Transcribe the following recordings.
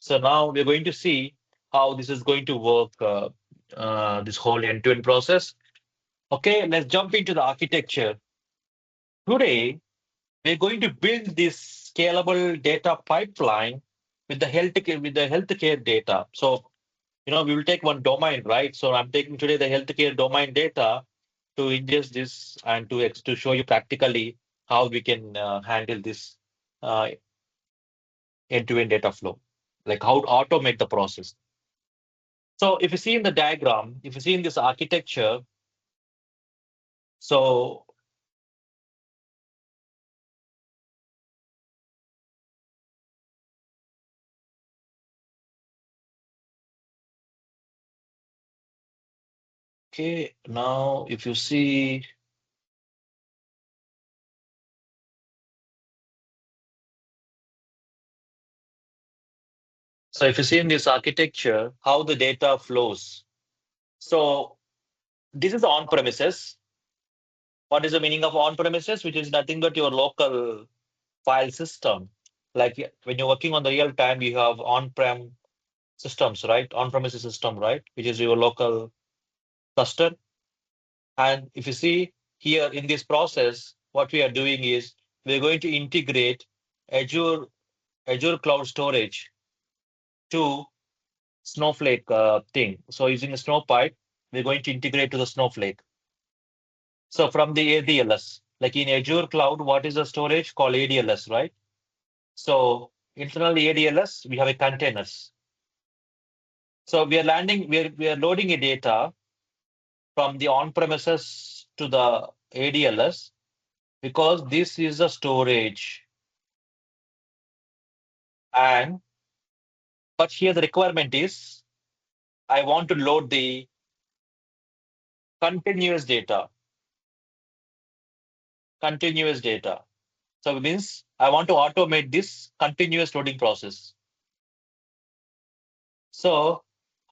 So now we're going to see how this is going to work, this whole end-to-end process. Okay, let's jump into the architecture. Today, we're going to build this scalable data pipeline with the healthcare data. So, we will take one domain, right? So I'm taking today the healthcare domain data to ingest this and to show you practically how we can handle this uh, end-to-end data flow, like how to automate the process. So if you see in the diagram, if you see in this architecture, so okay, now if you see, so if you see in this architecture, how the data flows. So this is on premises. What is the meaning of on premises? Which is nothing but your local file system. Like when you're working on the real time, you have on-prem systems, right? On-premises system, right? Which is your local cluster. And if you see here in this process, what we are doing is we're going to integrate Azure Azure Cloud Storage to Snowflake thing. So using a SNOWPIPE, we're going to integrate to the Snowflake. So from the ADLS, like in Azure Cloud, what is the storage called ADLS, right? So internally ADLS, we have a containers. So we are loading a data from the on-premises to the ADLS because this is a storage. And but here the requirement is I want to load the continuous data. Continuous data. So it means I want to automate this continuous loading process. So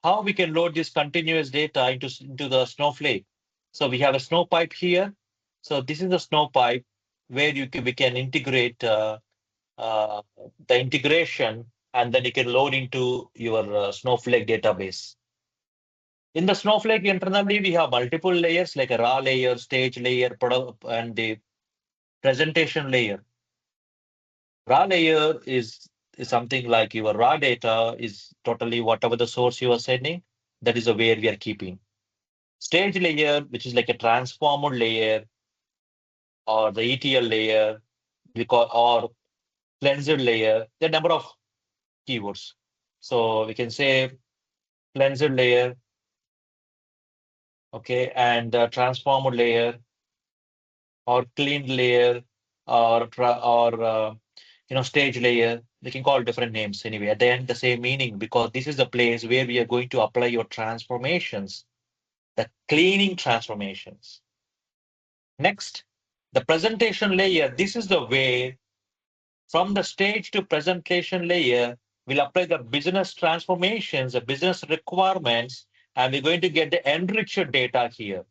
how we can load this continuous data into the Snowflake? So we have a SNOWPIPE here. So this is the SNOWPIPE where we can integrate uh, the integration, and then you can load into your Snowflake database. In the Snowflake internally, we have multiple layers like a raw layer, stage layer, product, and the presentation layer. Raw layer is something like your raw data is totally whatever the source you are sending, that is where we are keeping. Stage layer, which is like a transformer layer or the ETL layer, or cleanser layer, there are number of keywords. So we can say cleanser layer, okay, and transformer layer or clean layer or stage layer. We can call different names anyway. At the end, the same meaning because this is the place where we are going to apply your transformations, the cleaning transformations. Next, the presentation layer. This is the way from the stage to presentation layer, we'll apply the business transformations, the business requirements, and we're going to get the enriched data here.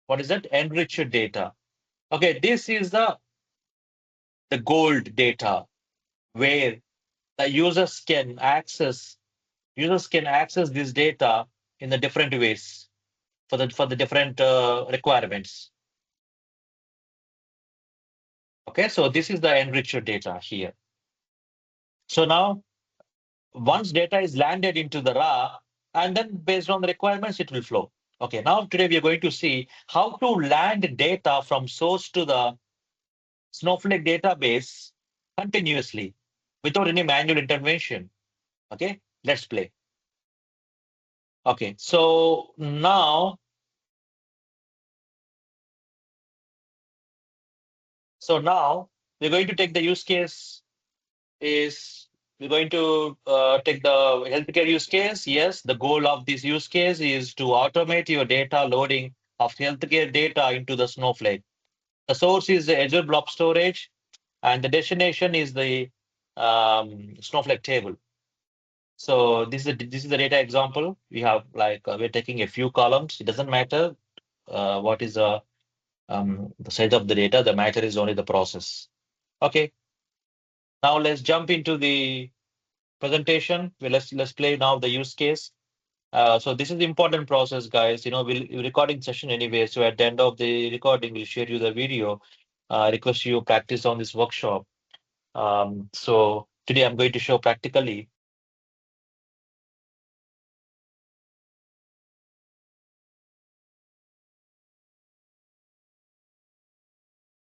What is that? Enriched data. Okay, this is the gold data where the users can access this data in the different ways for the different requirements. Okay, so this is the enriched data here. So now once data is landed into the raw, and then based on the requirements, it will flow. Okay, now today we are going to see how to land data from source to the Snowflake database continuously without any manual intervention. Okay, let's play. Okay, so now we're going to take the use case is we're going to take the healthcare use case. Yes, the goal of this use case is to automate your data loading of healthcare data into the Snowflake. The source is the Azure Blob Storage, and the destination is the Snowflake table. So this is the data example. We have we're taking a few columns. It doesn't matter what is the size of the data. The matter is only the process. Okay. Now let's jump into the presentation. Well, let's play now the use case. So this is the important process, guys. We're recording session anyway. So at the end of the recording, we'll share you the video. Request you practice on this workshop. So today I'm going to show practically